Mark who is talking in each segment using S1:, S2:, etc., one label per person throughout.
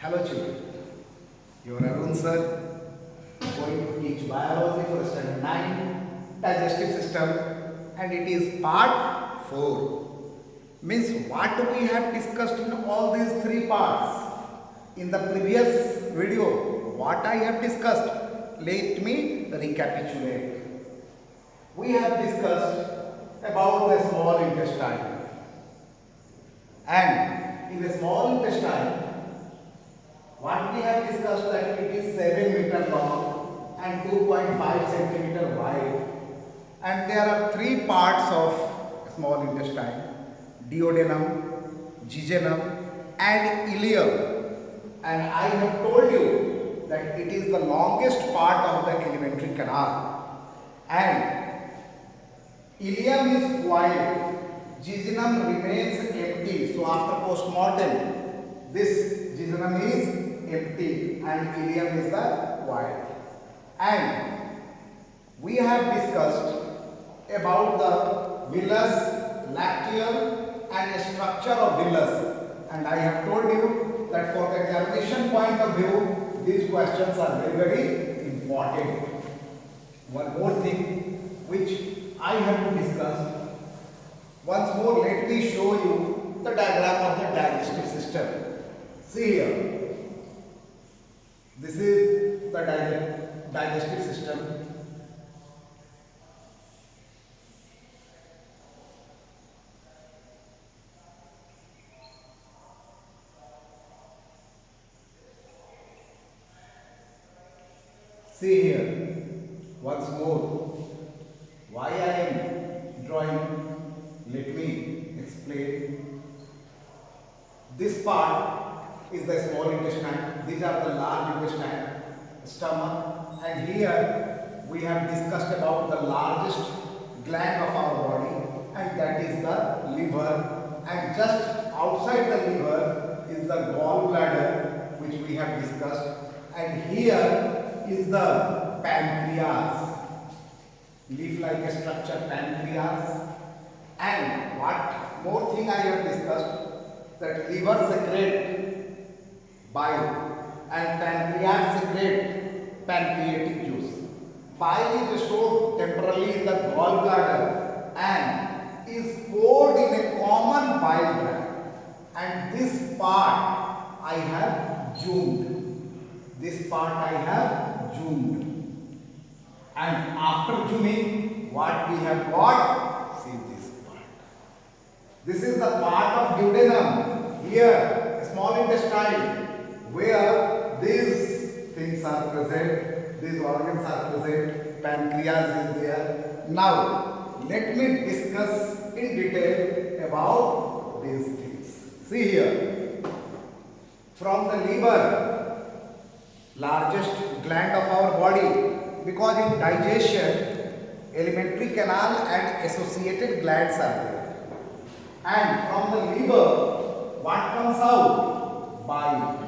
S1: Hello children, your Arun sir going to teach biology for standard 9 digestive system, and it is part 4. Means what we have discussed in all these 3 parts in the previous video, what I have discussed, let me recapitulate. We have discussed about the small intestine, and in the small intestine what we have discussed that it is 7 meter long and 2.5 centimeter wide, and there are 3 parts of small intestine: duodenum, jejunum and ileum. And I have told you that it is the longest part of the alimentary canal, and ileum is quiet, jejunum remains empty. So after post-mortem, this jejunum is empty and ileum is the void. And we have discussed about the villus, lacteum and structure of villus, and I have told you that for the examination point of view, these questions are very, very important. One more thing which I have to discuss. Once more, let me show you the diagram of the digestive system. See here. This is the digestive system. See here, once more, why I am drawing, let me explain. This part is the small intestine, these are the large intestine, stomach, and here we have discussed about the largest gland of our body, and that is the liver, and just outside the liver is the gallbladder, which we have discussed, and here is the pancreas, leaf-like structure pancreas. And what more thing I have discussed, that liver secrete bile and pancreas secrete pancreatic juice. Bile is stored temporarily in the gallbladder and is poured in a common bile duct, and this part I have zoomed. This part I have zoomed. And after zooming, what we have got? See this part. This is the part of duodenum. Here, small intestine, where these things are present, these organs are present, pancreas is there. Now, let me discuss in detail about these things. See here, from the liver, largest gland of our body, because in digestion, alimentary canal and associated glands are there. And from the liver, what comes out? Bile.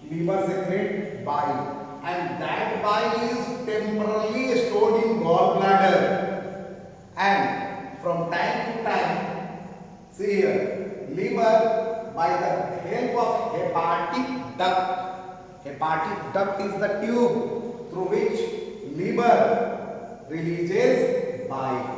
S1: Liver secretes bile, and that bile is temporarily stored in gallbladder. And from time to time, see here, liver by the help of hepatic duct. Hepatic duct is the tube through which liver releases bile,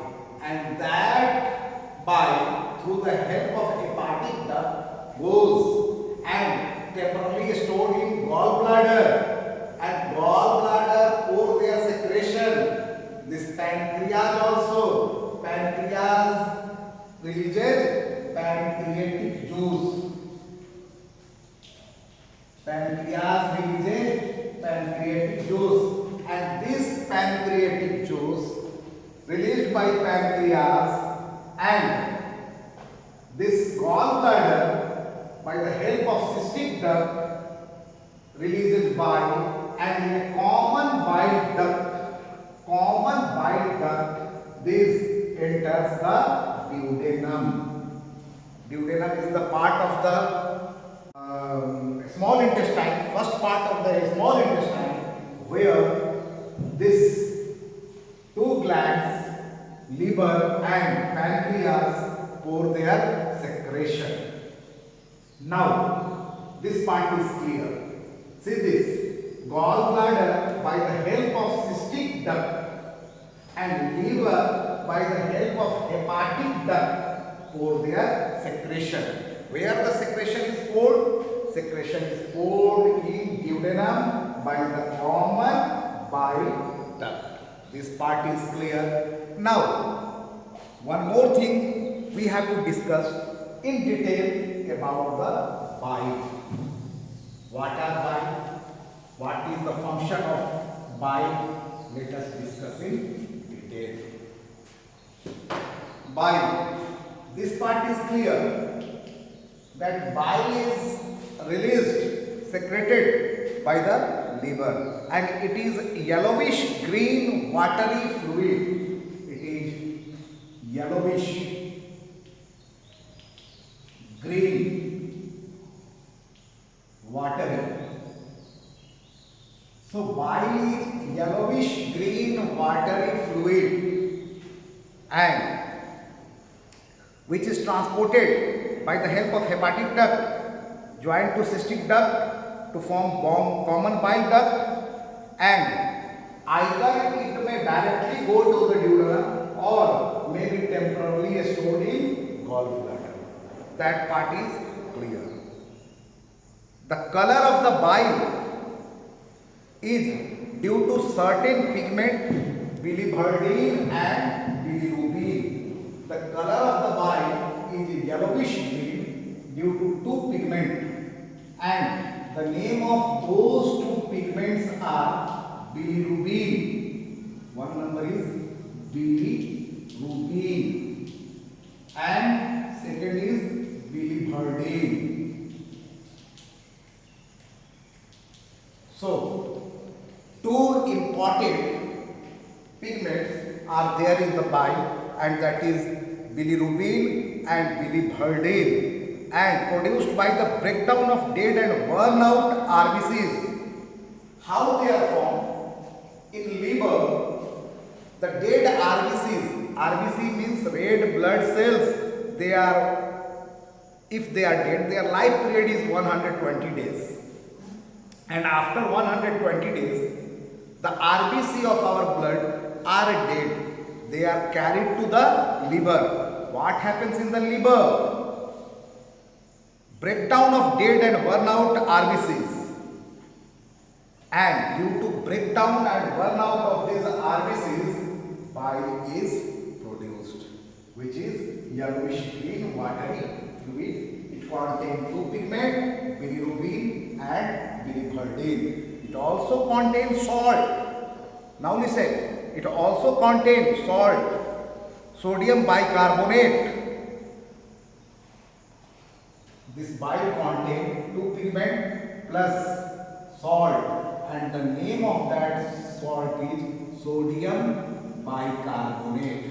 S1: and that bile through the help of hepatic duct goes and temporarily stored in gallbladder, and gallbladder pour their secretion. This pancreas also, pancreas releases pancreatic juice. Pancreas releases pancreatic juice, and this pancreatic juice released by pancreas and this gallbladder by the help of cystic duct releases bile, and in a common bile duct, this enters the duodenum. Duodenum is the part of the small intestine, first part of the small intestine, where this 2 glands, liver and pancreas, pour their secretion. Now, this part is clear. See this, gallbladder by the help of cystic duct and liver by the help of hepatic duct pour their secretion. Where the secretion is poured? Secretion is poured in duodenum by the common bile duct. This part is clear. Now, one more thing we have to discuss in detail about the bile. What are bile? What is the function of bile? Let us discuss in detail. Bile. This part is clear that bile is released, secreted by the liver, and it is yellowish green watery fluid. It is yellowish green watery. So bile is yellowish green watery fluid and which is transported by the help of hepatic duct joined to cystic duct to form common bile duct, and either it may directly go to the duodenum or may be temporarily stored in gallbladder. That part is clear. The color of the bile is due to certain pigment biliverdin and bilirubin. The color of the bile is yellowish green due to two pigments, and the name of those two pigments are bilirubin. One number is bilirubin and second is biliverdin. So, two important pigments are there in the bile, and that is bilirubin and biliverdin, and produced by the breakdown of dead and worn out RBCs. How they are formed? In liver, the dead RBCs, RBC means red blood cells, they are, if they are dead, their life period is 120 days. And after 120 days, the RBC of our blood are dead. They are carried to the liver. What happens in the liver? Breakdown of dead and worn out RBCs. And due to breakdown and burn out of these RBCs, bile is produced, which is yellowish green watery fluid. It contains two pigments, bilirubin and biliverdin. It also contains salt. Now listen, it also contains salt, sodium bicarbonate. This bile contains two pigments plus salt, and the name of that salt is sodium bicarbonate.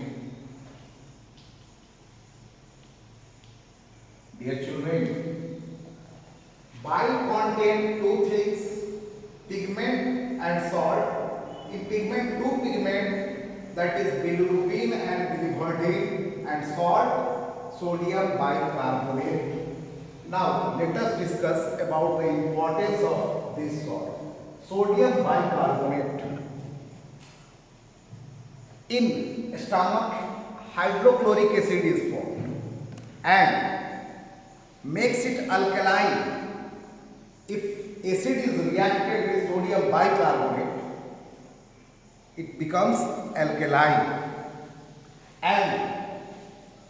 S1: Dear children, bile contains two things, pigment and salt. In pigment, two pigment, that is bilirubin and biliverdin, and salt, sodium bicarbonate. Now let us discuss about the importance of this salt, sodium bicarbonate. In stomach, hydrochloric acid is formed and makes it alkaline. If acid is reacted with sodium bicarbonate, it becomes alkaline. And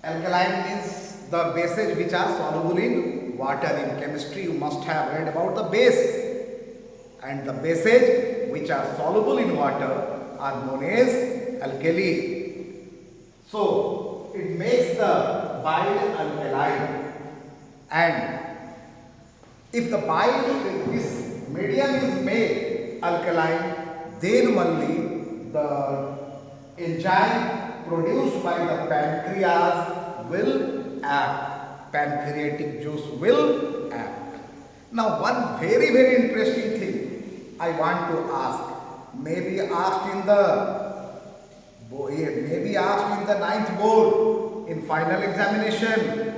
S1: alkaline means the bases which are soluble in water. In chemistry you must have read about the base, and the bases which are soluble in water are known as alkali. So it makes the bile alkaline. And if the bile, this medium is made alkaline, then only the enzyme produced by the pancreas will act. Pancreatic juice will act. Now one very interesting thing I want to ask, maybe asked in the ninth board in final examination.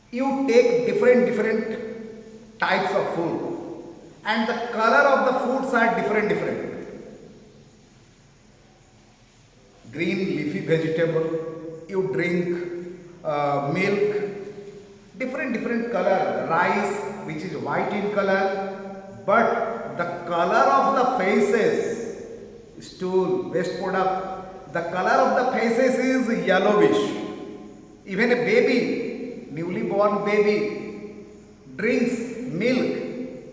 S1: You take different types of food. and the color of the foods are different. Green leafy vegetable, you drink milk, different color, rice which is white in color, but the color of the faces, stool, waste product, the color of the faces is yellowish. Even a baby, newly born baby, drinks milk,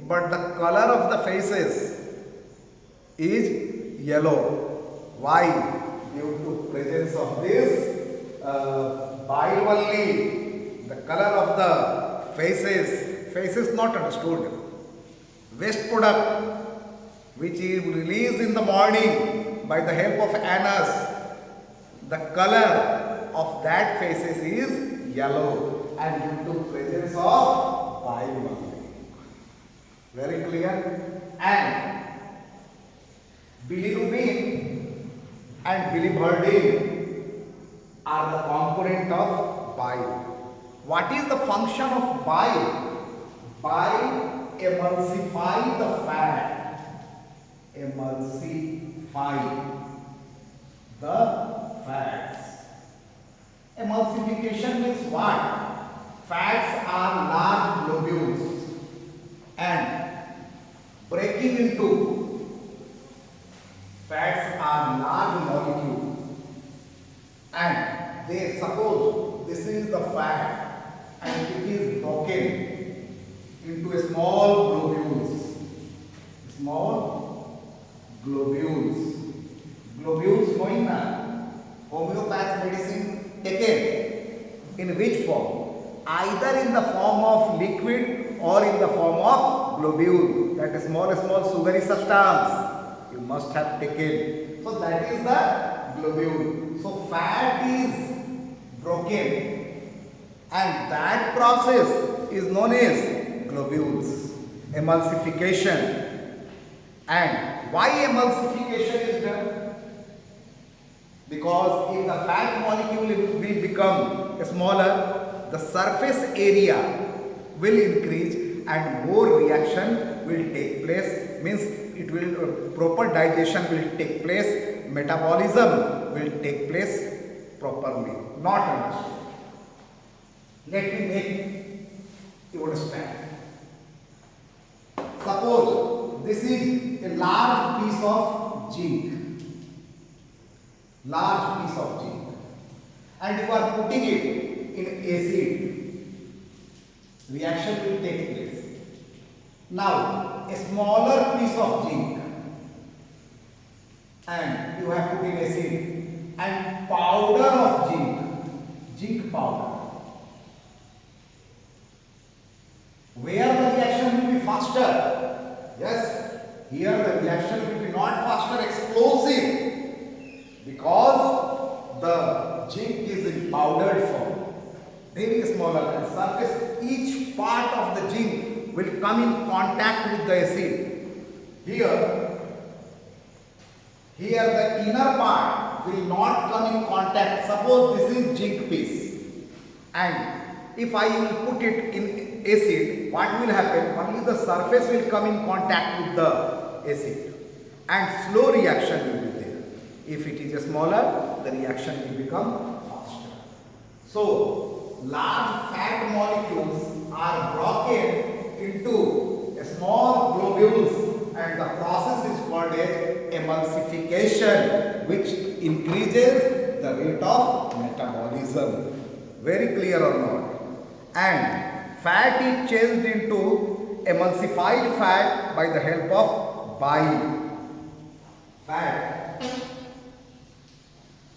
S1: but the color of the faces is yellow. Why? Due to presence of this bile only. The color of the faces not understood. Waste product which is released in the morning by the help of anus, the color of that faces is yellow and due to presence of bile only. Very clear? And bilirubin and biliverdin are the component of bile. What is the function of bile? Bile emulsify the fat. Emulsify the fats. Emulsification means what? Fats are large globules and breaking into fats are large molecules, and they suppose this is the fat and it is broken into small globules. Globules knowing na? Homeopath medicine taken in which form? Either in the form of liquid or in the form of globule, that is small sugary substance you must have taken. So that is the globule. So fat is broken and that process is known as globules, emulsification. And why emulsification is done? Because if the fat molecule will become smaller, the surface area will increase and more reaction will take place, means it will proper digestion will take place, metabolism will take place properly, not understood. Let me make you understand. Suppose this is a large piece of zinc, and you are putting it in acid, reaction will take place. Now a smaller piece of zinc and you have put in acid and powder of zinc powder. Where the reaction will be faster? Yes, here the reaction will be not faster, explosive, because the zinc is in powdered form, very smaller, and surface, each part of the zinc will come in contact with the acid. Here the inner part will not come in contact. Suppose this is zinc piece, and if I will put it in acid, what will happen? Only the surface will come in contact with the acid and slow reaction will be there. If it is smaller, the reaction will become faster. So, large fat molecules are broken into small globules and the process is called as emulsification, which increases the rate of metabolism. Very clear or not? And fat is changed into emulsified fat by the help of bile. Fat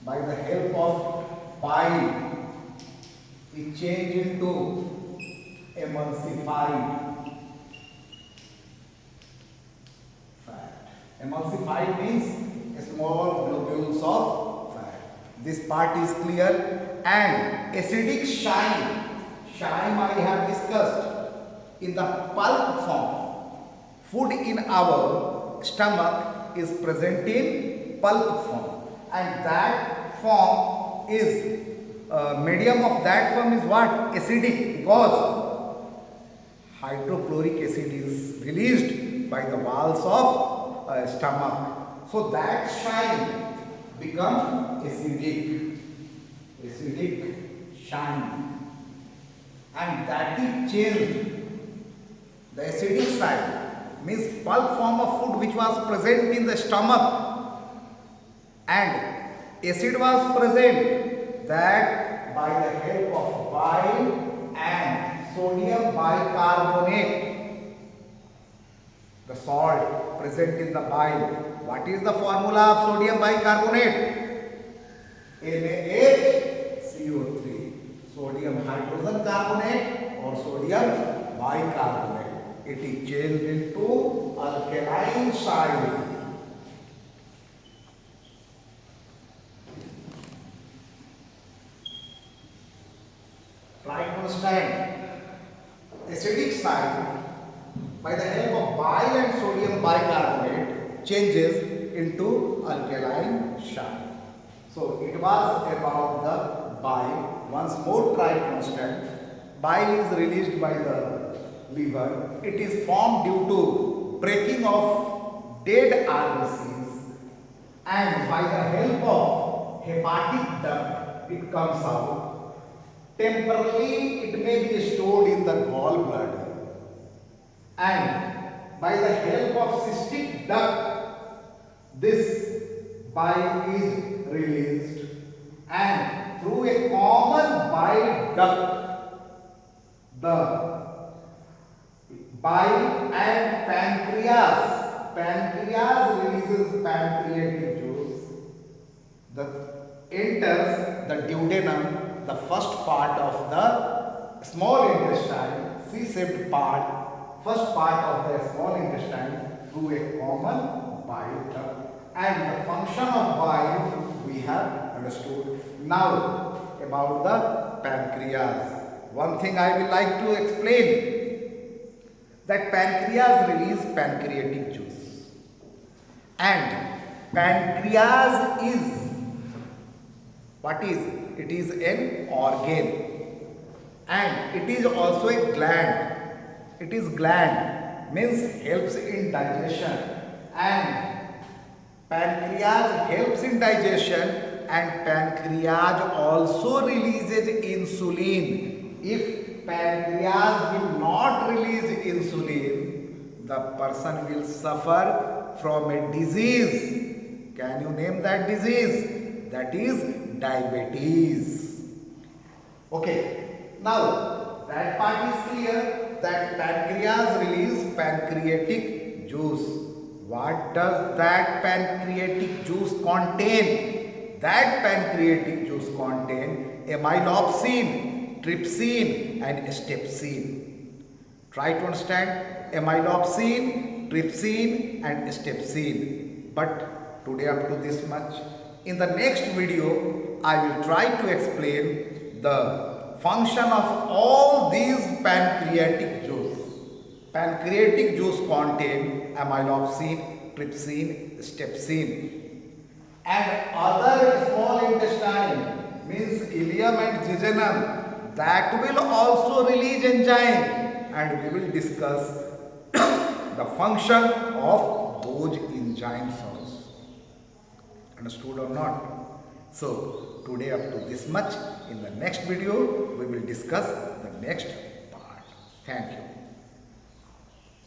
S1: by the help of bile is changed into emulsified fat. Emulsified means small globules of fat. This part is clear. And acidic chyme I have discussed in the pulp form. Food in our stomach is present in pulp form, and that form is medium of that form is what? Acidic, because hydrochloric acid is released by the walls of stomach. So that shine become acidic shine, and that is changed. The acidic side means pulp form of food which was present in the stomach and acid was present, that by the help of bile and sodium bicarbonate, the salt present in the bile. What is the formula of sodium bicarbonate? NaHCO3, sodium hydrogen carbonate or sodium bicarbonate. It is changed into alkaline side. Try to understand. Acidic side by the help of bile and sodium bicarbonate changes into alkaline side. So it was about the bile. Once more try to understand. Bile is released by the liver. It is formed due to breaking of dead RBCs, and by the help of hepatic duct it comes out. Temporarily it may be stored in the gallbladder, and by the help of cystic duct this bile is released, and through a common bile duct the bile and pancreas releases pancreatic juice that enters the duodenum, the first part of the small intestine, C-shaped part, first part of the small intestine through a common bile duct. And the function of bile we have understood. Now about the pancreas. One thing I will like to explain, that pancreas release pancreatic juice, and pancreas is what is? It is an organ, and it is also a gland. It is gland means helps in digestion, and pancreas helps in digestion, and pancreas also releases insulin. If pancreas will not release insulin, the person will suffer from a disease. Can you name that disease? That is diabetes. Okay, now that part is clear, that pancreas release pancreatic juice. What does that pancreatic juice contain? That pancreatic juice contain amylopsin, trypsin and strepsin. Try to understand amylopsin, trypsin and strepsin. But today up to this much. In the next video, I will try to explain the function of all these pancreatic juice. Pancreatic juice contain amylopsin, trypsin, strepsin. And other small intestine means ileum and jejunum, that will also release enzyme, and we will discuss the function of those enzymes also. Understood or not? So today up to this much. In the next video we will discuss the next part. Thank you.